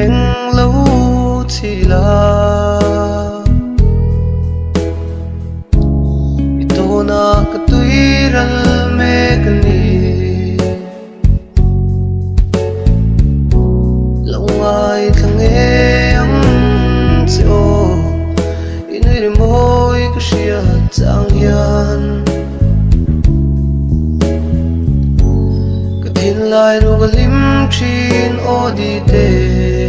reng lâu chỉ là ito na katuiral me kani lòng ai thang nghe ang siêu inui môi cái xia chẳng hiền cái thiên lai ru cái lim chin o đi tê